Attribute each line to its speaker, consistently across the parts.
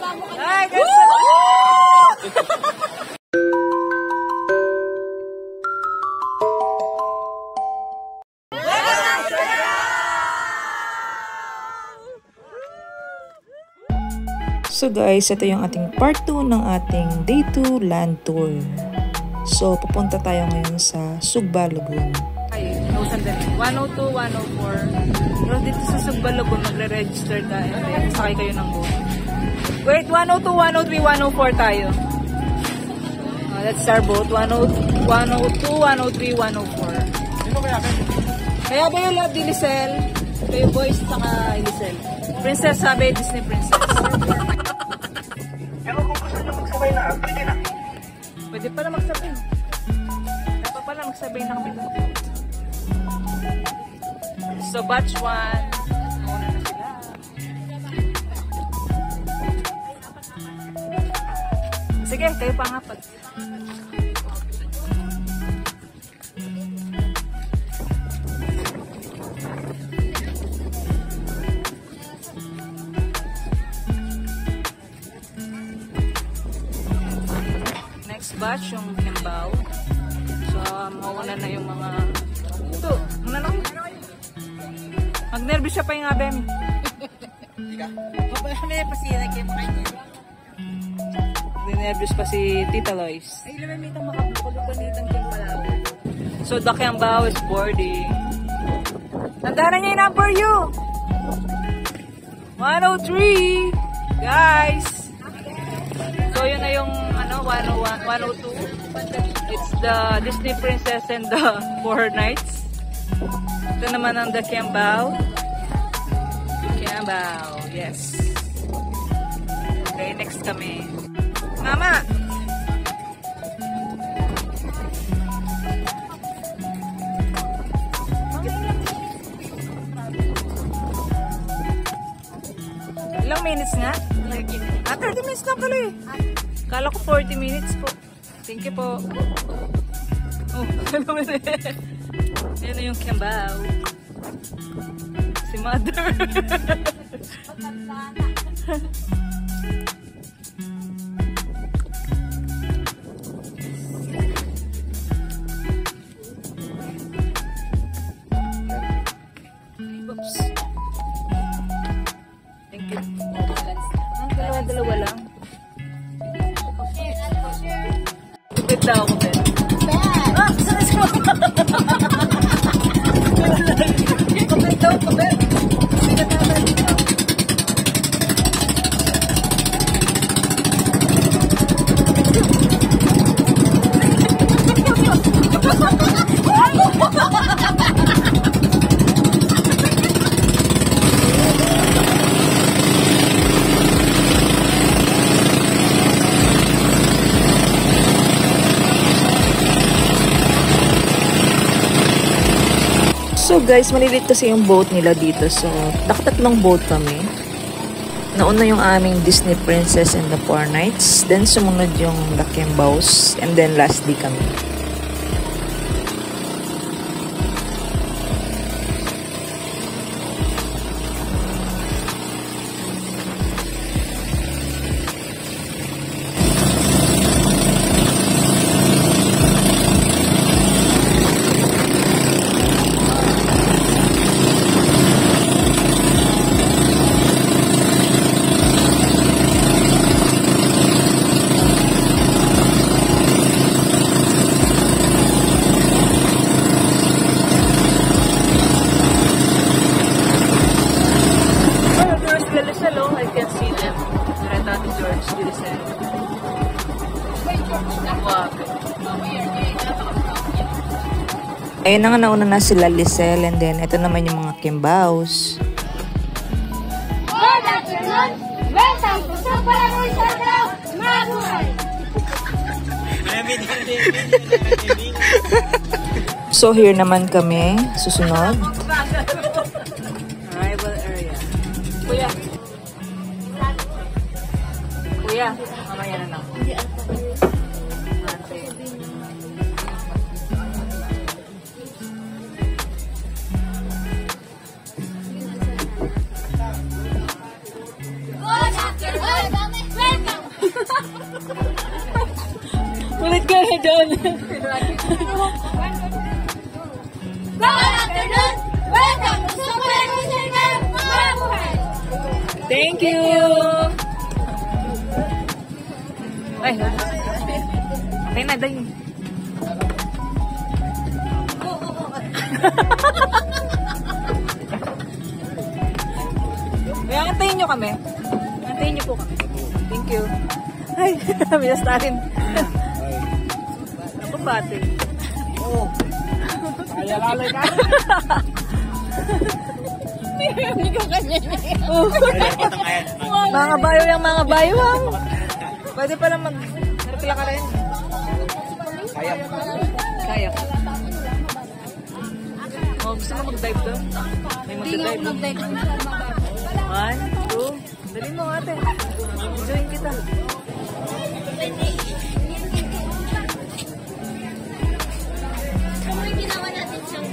Speaker 1: Hi, guys!
Speaker 2: So guys, ito yung ating part 2 ng ating day 2 land tour. So, pupunta tayo ngayon sa Sugba Lagoon.
Speaker 1: Ay, no, sandali. 102, 104. Pero dito sa Sugba Lagoon, magre-register tayo. Sakay kayo ng boat. Wait, 102, 103, 104 tayo. That's our boat. 102, 103, 104.
Speaker 3: Sino kaya kayo?
Speaker 1: Kaya ba yung Love Dilisel? Kayo boys, saka Elisel. Princess, sabi, Disney Princess.
Speaker 3: Pero kung gusto nyo magsabay na, pwede na.
Speaker 1: Pwede pala magsabay. Dapat pala magsabay na kami doon. So, batch 1. Muna na sila. Sige, kayo pa nga pag. Batch yung Kimbao. So, mauna na yung mga... Ito, muna lang. Mag-nervous siya pa yung abem. Mag-nervous pa si Tita Lois. Ay, lamang itong makabukulog-ganitang Kimbao. So, the Kimbao is boarding. Tandaan niya yung number you! 103! Guys! So, yun na yung 101, 102. It's the Disney Princess and the Four Knights. Ito naman ang the Kimbao. Kimbao, yes. Okay, next kami. Mama! Ilang minutes nga? 30 minutes na pala eh. Kala ko 40 minutes po. Thank you po. Oh, ano na eh. Yan na yung Kimbao. Si Mother. Oops. Thank you. Dalawa lang. Wait daw ako, Ben. Ah! Saris ko! Wait daw ako, Ben. Pinataman dito.
Speaker 2: So guys, malilit kasi yung boat nila dito. So, tatlong boat kami. Nauna yung aming Disney Princess and the Four Knights. Then sumunod yung the Kimbaos. And then lastly kami. Ayun na nga, nauna na sila Lisel, and then ito naman yung mga Kimbaos.
Speaker 4: Good afternoon! Welcome to Sugba Lagoon Siargao, Mabuhay!
Speaker 2: So here naman kami, susunod.
Speaker 1: Arrival area. Kuya. Kuya, mamaya na lang.
Speaker 4: Good afternoon!
Speaker 1: Ulit ka na dyan.
Speaker 4: Good afternoon! Welcome to Super Circle! Mabuhay!
Speaker 1: Thank you! Ay, okay na, day. Kaya antayin nyo kami. Antayin nyo po kami. Thank you. Ay, bilas tarin. Ako bate.
Speaker 3: Oo. Kaya lalay ka.
Speaker 4: Hindi ko kanya
Speaker 1: Oh. Mga bayo yung mga bayawang. Pwede pala mag-rekla ka rin.
Speaker 3: Kaya.
Speaker 1: Kaya. Oh, gusto mo mag-dive doon? May mag-dive doon. 1, 2. Dali mo ate. Join kita.
Speaker 4: ginawa natin siyang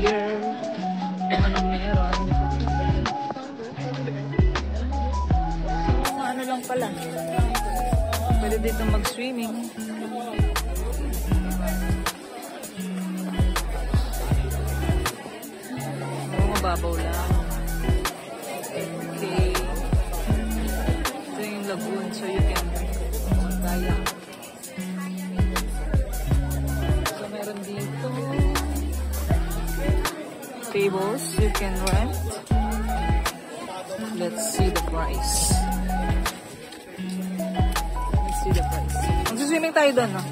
Speaker 1: Here. Anong meron? Ano lang pala. Pwede dito mag-swimming. Mababaw lang. Okay. Ito yung lagoon, so you can kayak. So meron dito tables you can rent. Let's see the price. Let's see the price. Mag-swimming tayo doon, no?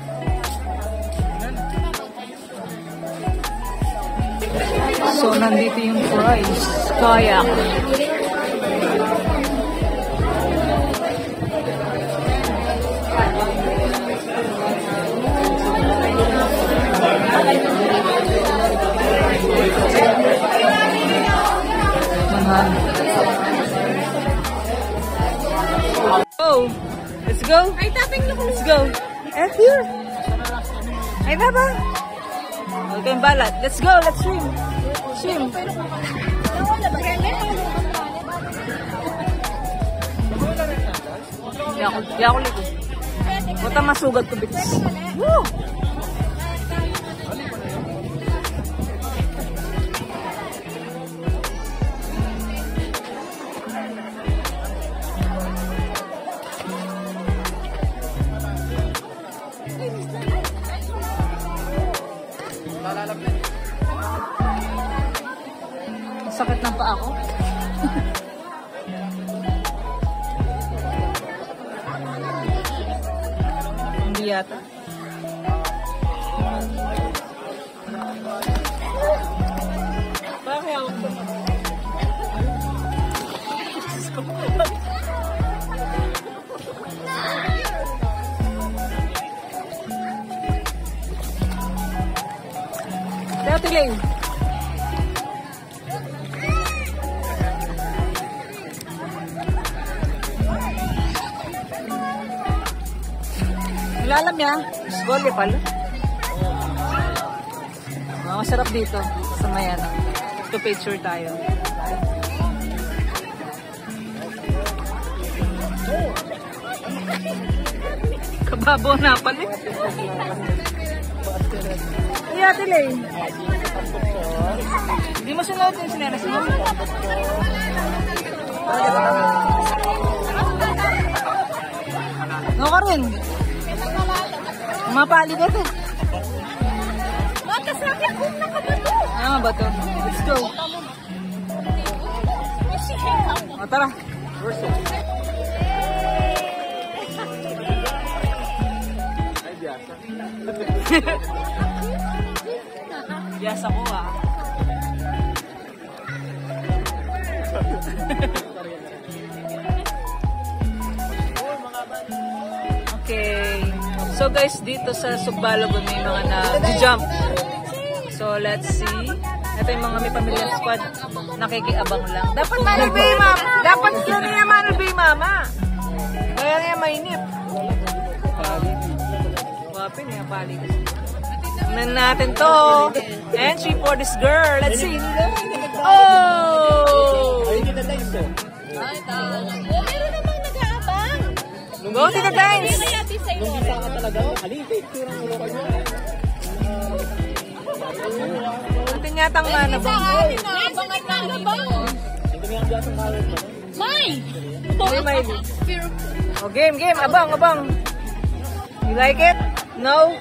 Speaker 1: So, nandito yung price. Kayak. Oh, let's go.
Speaker 4: Ay, taping na
Speaker 1: Let's go. And here. Ay, baba. Okay, balat. Let's go. Let's swim. Swim. Yako liko. Wata masugat ko bitis. Woo! Sakit ng paa ko. yata. Bakit ako ito? Dati lang. Lalam niya. Gole pala. Masarap dito. Sa Mayana. To picture tayo. Kababaw na pala. Iya, Tilay. Hindi mo sunod yung sinelas mo. No ka rin. Mapali ka to.
Speaker 4: Makasabi akong nakabato.
Speaker 1: Ano ba to? Let's go. O, tara. Yes ako ah. Okay. So guys, dito sa Sugbalogon may mga na-jump. So let's see. Ito yung mga may pamilyang squad. Nakikiabang lang. Dapat Manol Bay, mama. Dapat yun niya Manol Bay, mama. Kaya nga mainip. Wapin niya, pali. Tignan natin to. Entry for this girl. Let's see. Oh!
Speaker 3: Ayun yung na-live to.
Speaker 4: Meron namang nag-aabang.
Speaker 1: Go to the dance.
Speaker 3: Nung bisa ka talaga, halipit. Turang ulo kayo.
Speaker 1: Atin yatang mana ba?
Speaker 4: Naabangan na aabang.
Speaker 3: Hindi mo yung biasang kawit mo.
Speaker 4: May!
Speaker 1: May Miley. Oh, game. Abang. You like it? No?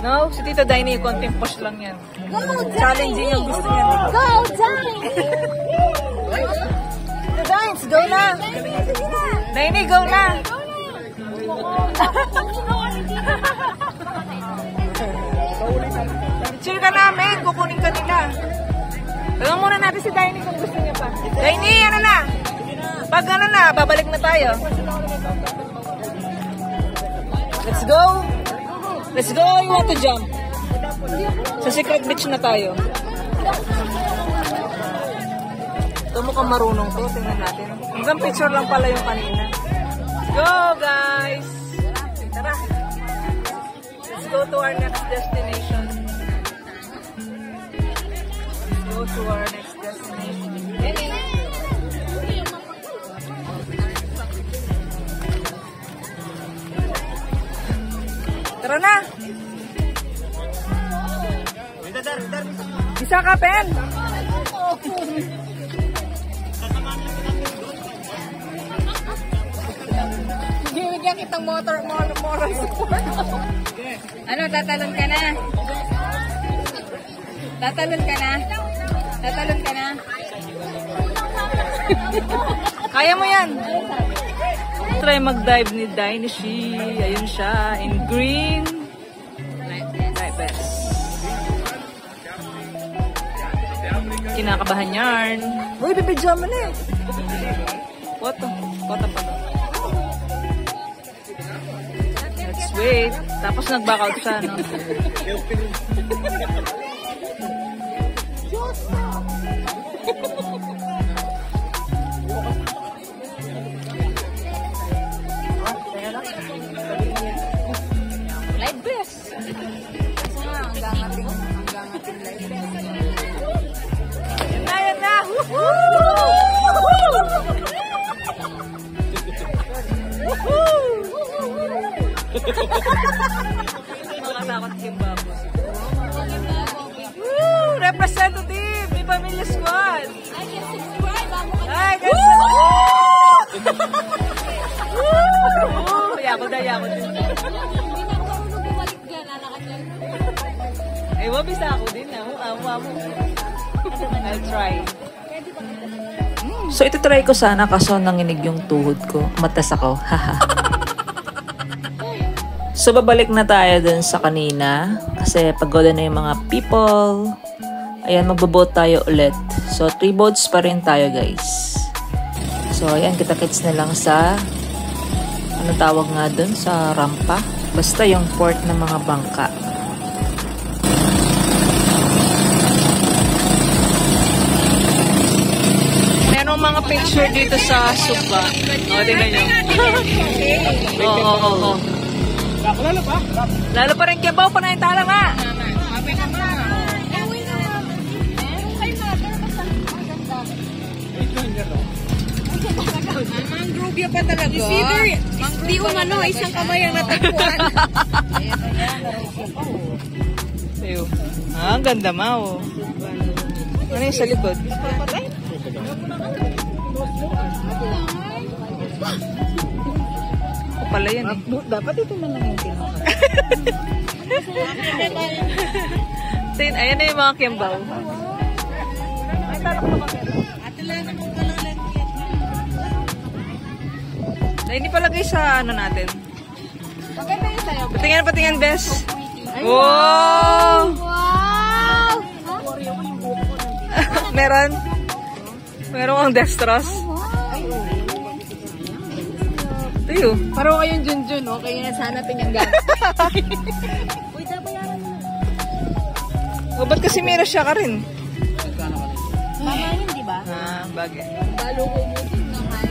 Speaker 1: No? Si Tita Dainey, konting push lang yan.
Speaker 4: Go,
Speaker 1: Challenging ang gusto niya.
Speaker 4: Go, Dine!
Speaker 1: Tita Dains, go na! Dainey, go na! Chill ka namin, kukunin ka nila. Tanong muna natin si Dainey kung gusto niya pa. Dainey, ano na? Pag ano na, babalik na tayo. Let's go! Let's go! You want to jump? Sa Secret Beach na tayo. Ito mukhang marunong to. Tingnan natin. Hanggang picture lang pala yung kanina. Go, guys! Tara! Let's go to our next destination. Let's go to our next destination. Tara na! Bisa ka, Pen? Bigyan kitang moral support. Ano, tatalon ka na? Tatalon ka na? Tatalon ka na? Kaya mo yan! Try mag-dive ni Dynasty. Ayun siya. In green. Right best. Kinakabahan yarn. Uy, bibidyan mo na eh. Kota pa. Let's wait. Tapos nag-back out siya, no? Light best. Yan na. Mga takot Kimbabo. Representative! May pamilya squad!
Speaker 4: I can subscribe.
Speaker 1: Ay, guys! Yakod na.
Speaker 4: Hindi na marunong bumalik dyan. Lalakad yan.
Speaker 1: Ay, wabis ako din. Amo. I'll try.
Speaker 2: So ito-try ko sana kaso nanginig yung tuhod ko. Matas ako. Haha. So, babalik na tayo dun sa kanina. Kasi pagoda na yung mga people. Ayan, magbo-boat tayo ulit. So, 3 boats pa rin tayo, guys. So, ayan, kita-kits na lang sa, ano tawag nga dun, sa rampa. Basta yung port ng mga bangka. Merong mga picture dito sa Sugba. O, tingnan nyo. Oo.
Speaker 3: Lalo pa?
Speaker 2: Lalo pa rin kibaw pa na yung tala nga.
Speaker 1: Mangrove pa talaga. Di umano, isang kamay ang natagpuan.
Speaker 2: Ang ganda mo. Ano yung sa likod? O pala yan eh.
Speaker 1: Dapat ito na lang yung kinuha.
Speaker 2: Ayan na yung mga kimbaw.
Speaker 1: Ay, talak na kami. Atilanan mo pala lang yan.
Speaker 2: Na hindi palagay sa ano natin.
Speaker 1: Maganda yun sa'yo.
Speaker 2: Patingin, bes. Wow!
Speaker 4: Wow!
Speaker 2: Meron kang dextrose. Tayo.
Speaker 1: Parang kayong Junjun, no? Kaya na sana pinanggan.
Speaker 2: O, ba't kasi meron siya ka rin?
Speaker 4: Mama yun, di ba?
Speaker 2: Bagay.
Speaker 4: Balo ko mo din naman.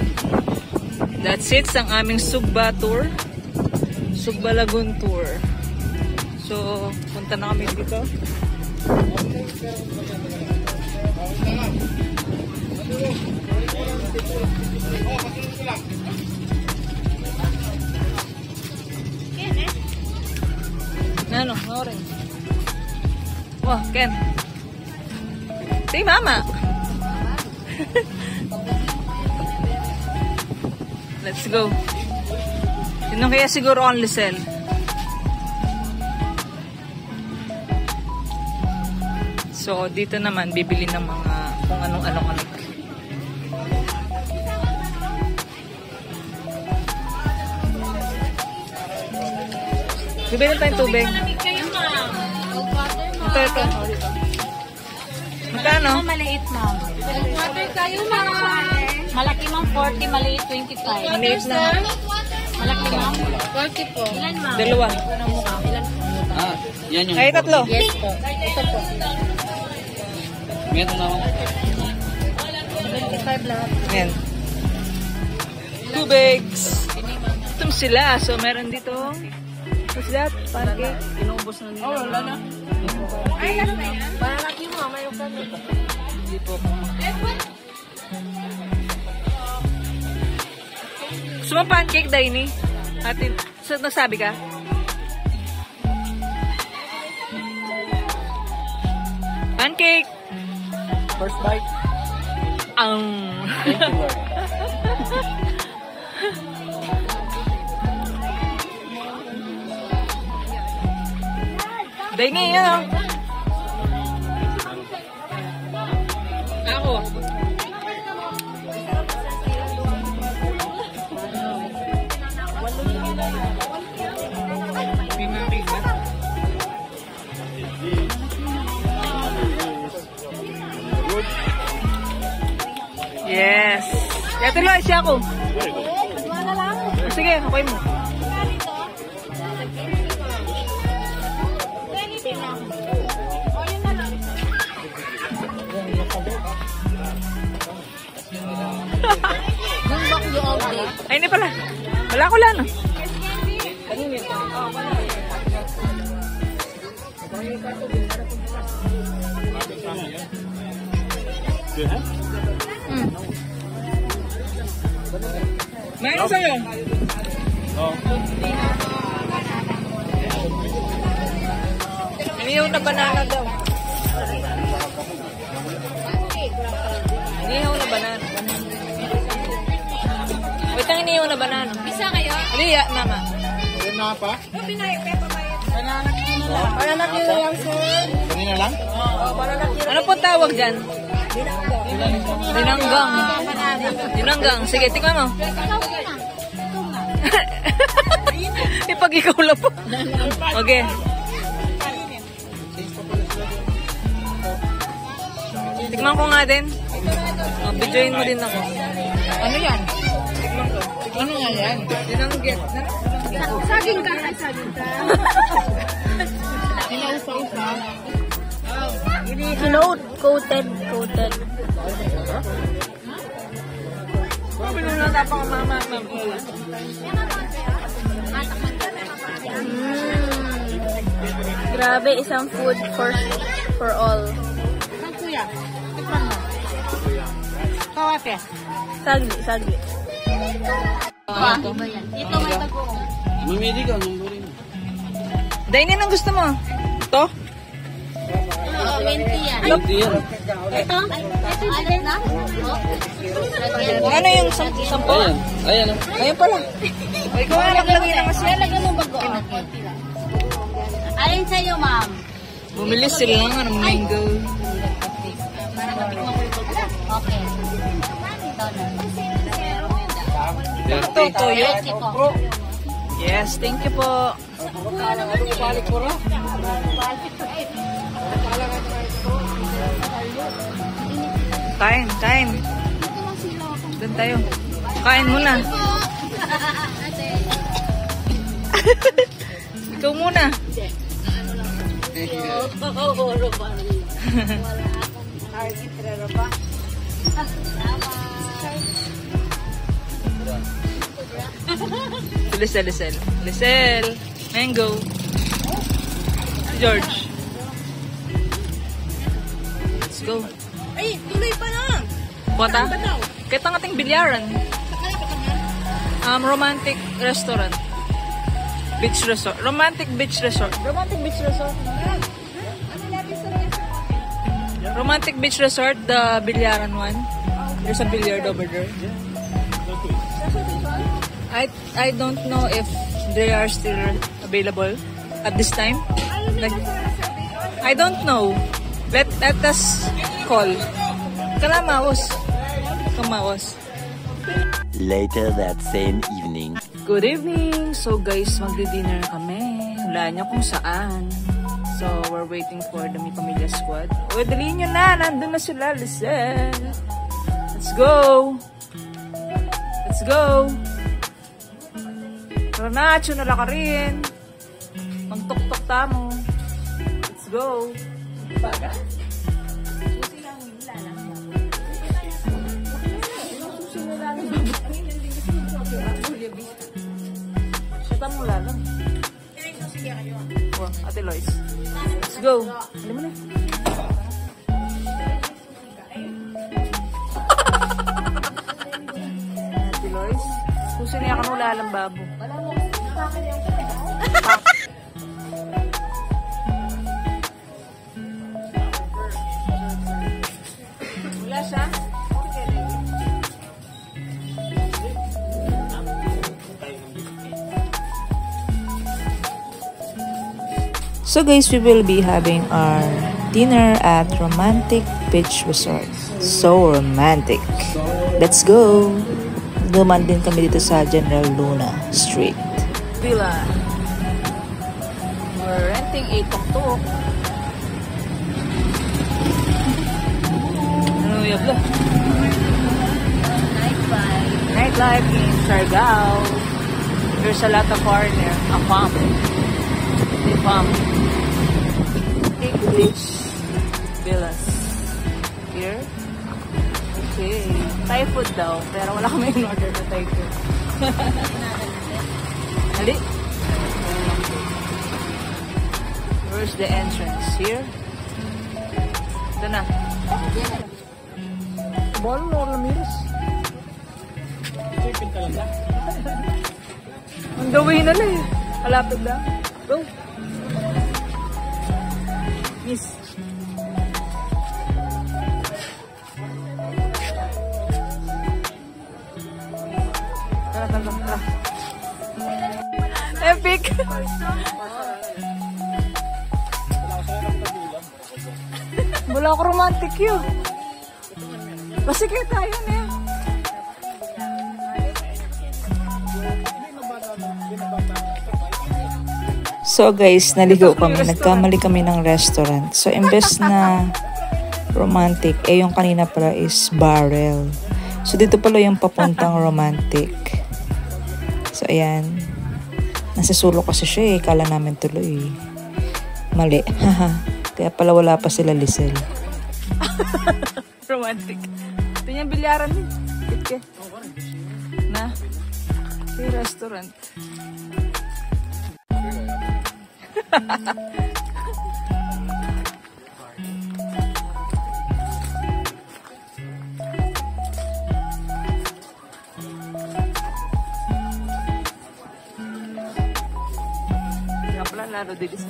Speaker 2: That's it ang aming Sugba tour. Sugba Lagoon tour. So, punta na kami dito. Ano? Orange. Wah, Ken. Si Mama. Let's go. Yun kaya siguro ang Lisel. So, dito naman, bibili ng mga kung anong-ano. Bibili tayong tubig. Ito. Magkano?
Speaker 4: Maliit, ma'am. Water kayo, ma'am. Malaki, ma'am, 40. Maliit, 25.
Speaker 2: Maliit na.
Speaker 4: Malaki, ma'am. 40 po. Ilan, ma'am?
Speaker 2: Dalawa.
Speaker 3: Yan yung...
Speaker 2: Ay, tatlo.
Speaker 4: Yes po. Ito po.
Speaker 3: Meron na ako.
Speaker 4: 25 lahat.
Speaker 2: Ayan. Tubigs. Ito sila. So, meron dito. What's that? Pancake?
Speaker 3: Inubos na nila. Wala na.
Speaker 4: Ay, ano na yan? Malaki mo, mayroon kami.
Speaker 3: Hindi po.
Speaker 2: Gusto mo pancake, Daini? Atin, so, nasabi ka? Pancake!
Speaker 3: First bite. Thank you, Lord.
Speaker 2: Daini, yan o. Ako. Yes. Ito lang siya ako. Sige, okay mo. Ay, hindi pala. Wala ko lang. Meron sa'yo. Inihaw na banana daw. Inihaw na banana. Wait ang inihaw na banana.
Speaker 4: Bisa kayo?
Speaker 2: Aliya, mama.
Speaker 3: Yan na pa?
Speaker 4: Banana kilo lang, sir.
Speaker 3: Kanina lang?
Speaker 2: Ano po tawag dyan? Dinanggang. Dinanggang. Sige, tingnan mo.
Speaker 1: pag ikaw lang po. Okay. Tikman ko nga din. Videoin mo din ako. Ano yan? Tikman ko. Ano nga yan? Yun ang get.
Speaker 4: Saging ka. Saging ka.
Speaker 3: Hinausa-usa.
Speaker 4: Coated. Grabe, isang food for all.
Speaker 3: Kuya, tikman mo. Kawate.
Speaker 4: Sagli. Ito may bagoong.
Speaker 3: Mamili ka, numberin.
Speaker 1: Dainin ang gusto mo. Ito?
Speaker 4: Oo, 20 yan. Ito? Alin na?
Speaker 1: Ano yung 10?
Speaker 3: Ayan.
Speaker 1: Ayun pala. Ay, ikaw nga naglagay na mas yan.
Speaker 4: Lagyan mo bagoong. Alin sa'yo, ma'am?
Speaker 1: Bumili sila ng mango.
Speaker 4: Okay.
Speaker 1: Ito, toyo.
Speaker 4: Ito.
Speaker 1: Yes, thank you po. Kain. Doon tayo. Kain muna. Ikaw muna. Lisel. Mango. George. Let's go.
Speaker 3: Ay, tuloy pa na.
Speaker 1: Buwata? Kita nga ting bilyaran. Romantic restaurant. Beach resort. Romantic beach resort. Romantic beach resort, the bilyaran one. There's a billiard over there. I don't know if they are still available at this time. Like, I don't know. Let us call. Kamawas.
Speaker 5: Later that same evening.
Speaker 2: Good evening! So guys, magdi-dinner kami. Wala niyo kung saan. So, we're waiting for the Mi Pamilya Squad. O, dali nyo na! Nandun na sila, listen! Let's go! Renacho, nala ka rin! Pang-tok-tok tamo. Let's go! Baga? Siyata mo lalang. Oh, Ate Lois. Let's go. Alam mo na. Ate Lois. Susi niya ka mo lalang babo. Wala siya? So guys, we will be having our dinner at Romantic Beach Resort. So romantic. Let's go! Duman din kami dito sa General Luna Street.
Speaker 1: Villa. We're renting a tuk-tuk. Ano yung blah? Nightlife in Siargao. There's a lot of foreigner. A pump. Beach villas. Here. Okay. Thai food daw. Pero wala kami in-order na Thai food. Hali. Where's the entrance? Here? Ito na. Bolo na Ramirez. Ang gawin na lang eh. Malapit lang. Go. Miss. Tara. Epic. Wala ako romantic yun. Kasi kaya tayo na yan.
Speaker 2: So guys, naligaw kami. Nagkamali kami ng restaurant. So imbes na romantic, yung kanina pala is barrel. So dito pala yung papuntang romantic. So ayan. Nasa sulok kasi siya Kala namin tuloy mali. Kaya pala wala pa sila Lisel.
Speaker 1: Romantic. Ito yung bilyaran din. Kitke. Na. Yung restaurant. Kaya pala lalo din isa.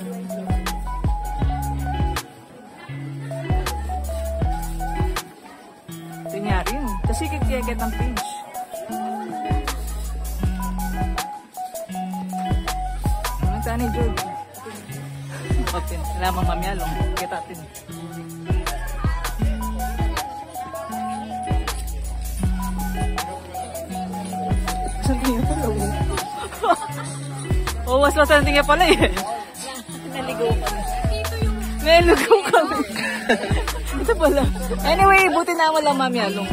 Speaker 1: Tinyari yun. Kasi kikiyakit ang page. Ano saan ni George? Open. Lamang mamyalong. Kita atin. Saan tingin pala? Oh, mas saan tingin pala Naligaw kami. Naligaw kami. Ito pala. Anyway, buti na wala mamyalong.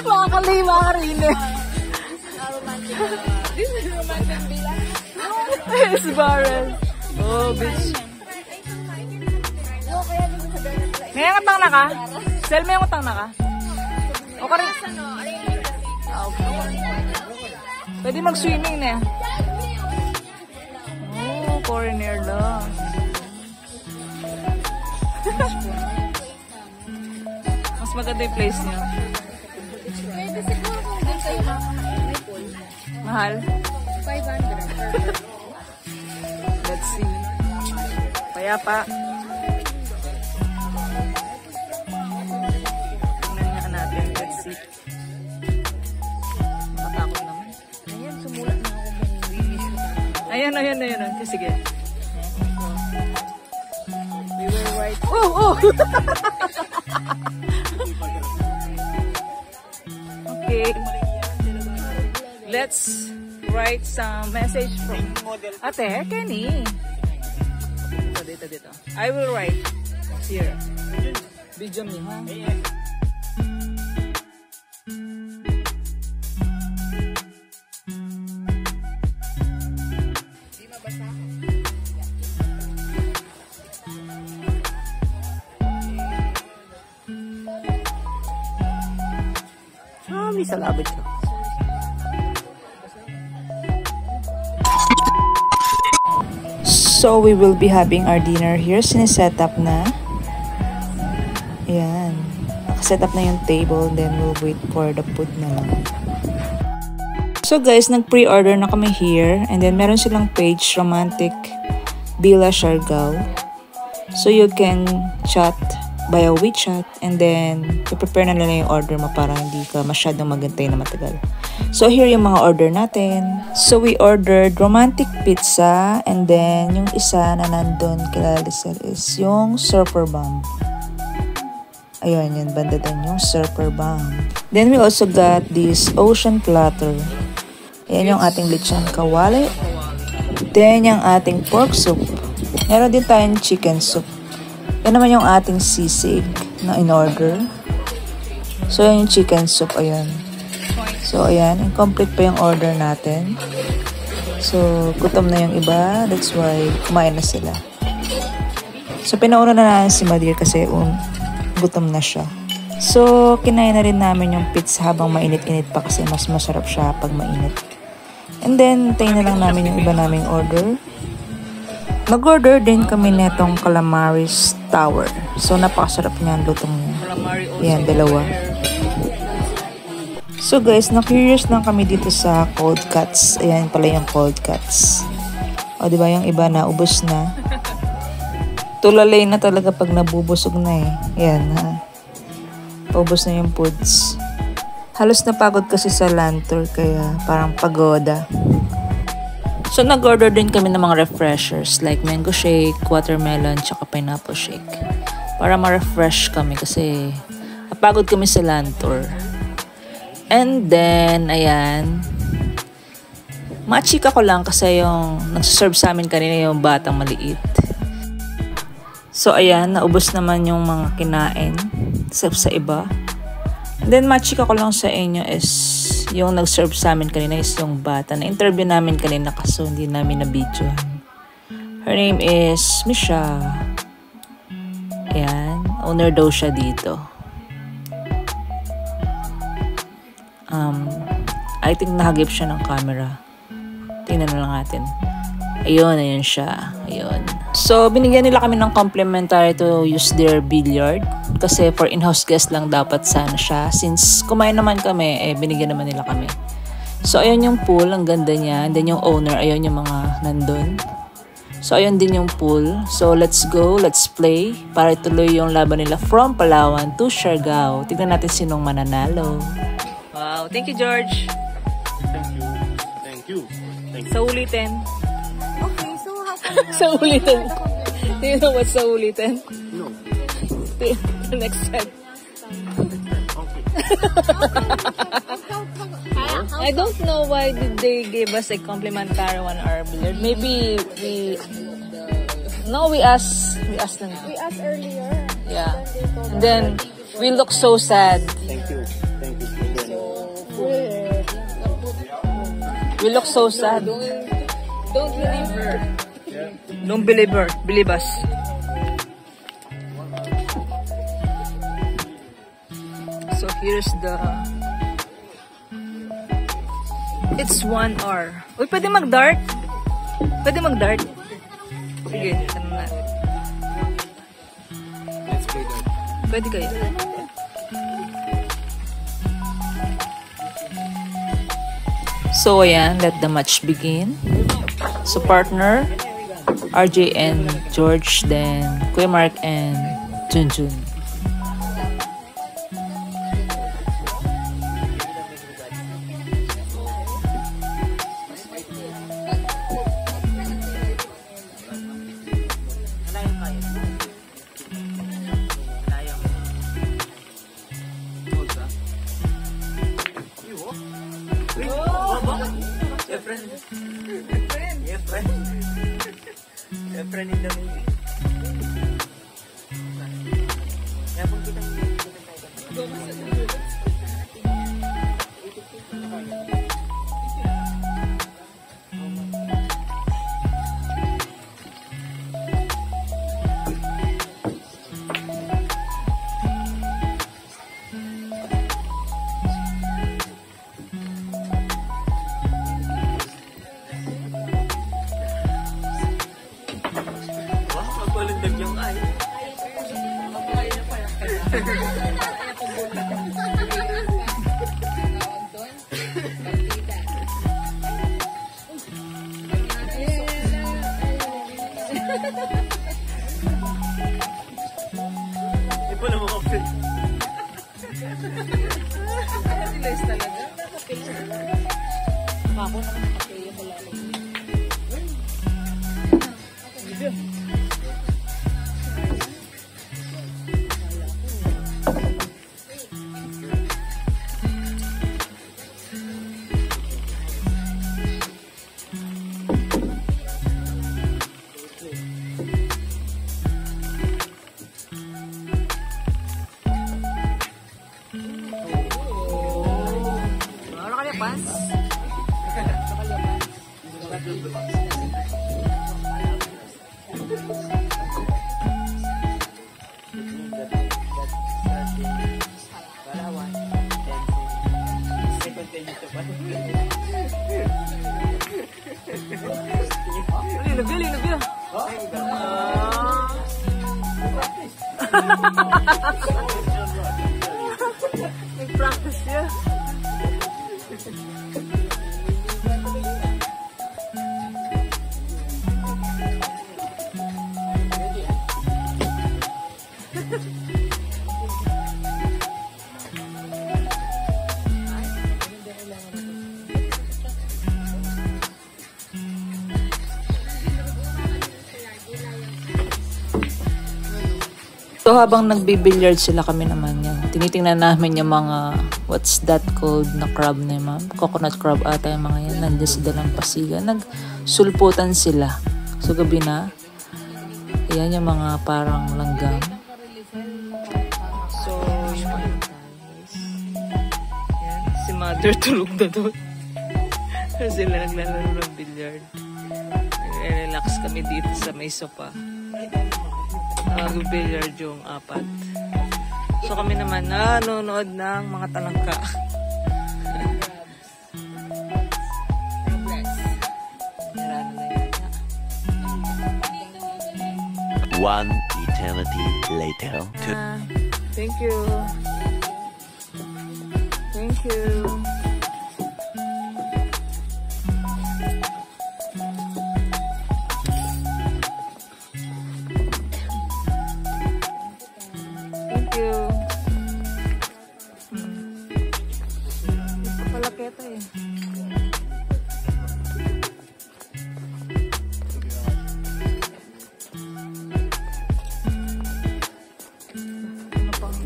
Speaker 1: Makakalima ka rin This is romantic villa. It's barrel. Oh, bitch. May utang na ka? Sel, may utang na ka? O ka rin? Okay. Pwede mag-swimming na Oh, foreigner lang. Mas maganda yung place niya. Mahal? 500. Let's see. Payapa. Tingnan nga natin. Let's see. Matakot naman. Ayan, sumulat na ako. Ayan. Sige. We were right. Oh! Okay. Let's write some message from Ate, Kenny. Dito. I will write here. Video me, ha?
Speaker 3: May salabit ka.
Speaker 2: So, we will be having our dinner here. Siniset up na. Ayan. Nakaset up na yung table. Then, we'll wait for the food na lang. So, guys, nag-pre-order na kami here. And then, meron silang page, Romantic Villa Siargao. So, you can chat via WeChat. And then, prepare na nila yung order mo para hindi ka masyadong maghintay na matagal. So, here yung mga order natin. So, we ordered romantic pizza. And then, yung isa na nandun kila Lisel is yung surfer bomb. Ayun, yun. Banda din yung surfer bomb. Then, we also got this ocean platter. Ayan yung ating lechon kawali. Then, yung ating pork soup. Meron din tayong chicken soup. Yan naman yung ating sisig na in-order. So, yan yung chicken soup. Ayun. So, ayan. Incomplete pa yung order natin. So, gutom na yung iba. That's why, kumain na sila. So, pinauna na natin si Madir kasi gutom na siya. So, kinain na rin namin yung pizza habang mainit-init pa kasi mas masarap siya pag mainit. And then, tayo na lang namin yung iba naming order. Nag-order din kami netong calamaris tower. So, napakasarap niya ang lutong niya. Yan, dalawa. So, guys, na-curious lang kami dito sa cold cuts. Ayan pala yung cold cuts. O, diba yung iba na ubos na. Tulalay na talaga pag nabubusog na Ayan, ha. Paubos na yung foods. Halos napagod kasi sa land tour, kaya parang pagoda. So, nag-order din kami ng mga refreshers like mango shake, watermelon, tsaka pineapple shake. Para ma-refresh kami kasi napagod kami sa land tour. And then, ayan. Machika ko lang kasi yung nagsaserve sa amin kanina yung batang maliit. So, ayan. Naubos naman yung mga kinain sa iba. And then, machika ko lang sa inyo is yung nag-serve sa amin kanina is yung bata. Na-interview namin kanina kaso hindi namin na-videohan. Her name is Misha. Ayan. Owner daw siya dito. I think nahagip siya ng camera. Tingnan na lang natin. Ayun siya. Ayun. So, binigyan nila kami ng complimentary to use their billiard. Kasi for in-house guest lang dapat sana siya. Since kumain naman kami, binigyan naman nila kami. So, ayun yung pool. Ang ganda niya. And then yung owner, ayun yung mga nandun. So, ayun din yung pool. So, let's go. Let's play. Para ituloy yung laban nila from Palawan to Siargao. Tignan natin sinong mananalo. Wow. Thank you, George.
Speaker 3: Thank you.
Speaker 2: Sa ulitin.
Speaker 3: Okay, so how come
Speaker 2: Sa ulitin. Do you know what's sa ulitin?
Speaker 3: No.
Speaker 2: The next time. I don't know why did they give us a complimentary one our billiard. Maybe we asked them.
Speaker 3: we asked earlier?
Speaker 2: Yeah. And then we look so sad.
Speaker 3: Thank you. Thank you.
Speaker 2: We look so sad.
Speaker 1: Don't believe her.
Speaker 2: Don't believe her. Believe us. So here's the... It's 1 hour. Uy, pwede mag-dart? Pwede mag-dart? Sige, tanong natin.
Speaker 3: Let's play that.
Speaker 2: Pwede kayo. So, ayan, let the match begin. So, partner, RJ and George, then Kuya Mark and Junjun.
Speaker 1: Nag-practice siya.
Speaker 2: So habang nagbibilyard sila kami naman yan, tinitingnan namin yung mga what's that called na crab na yun, ma'am? Coconut crab ata yung mga yan. Nandiyan sa Dalampasigan. Nagsulputan sila. So, gabi na. Ayan yung mga parang langgam. So, yun. Ayan, si mother tulog na doon. Sila naglalaro ng billiard. Relax kami dito sa may sopa. Nag-billiard yung 4. So kami naman nanonood ng mga talangka.
Speaker 5: One eternity later.
Speaker 2: Thank you. Thank you. Thank you. Papalaketa eh. Ano pang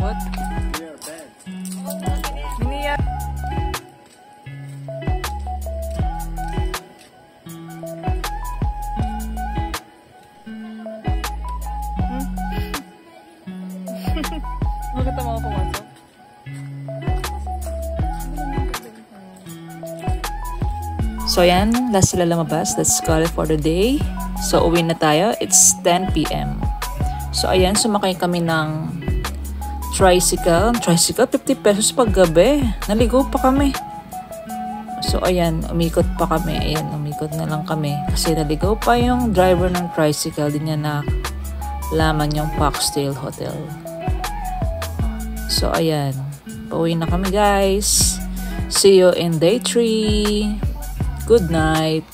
Speaker 2: what? Niya. Bakit mo ako pumasok? So yan, last sila lumabas. Let's call it for the day. So uwi na tayo. It's 10 p.m. So ayan, sumakay kami ng tricycle. Tricycle, 50 pesos pag gabi. Naligo pa kami. So ayan, umikot pa kami. Ayan, umikot na lang kami. Kasi naligaw pa yung driver ng tricycle. Di niya nalaman yung Foxtail Hotel. So ayan, pauwi na kami guys. See you in day 3. Good night.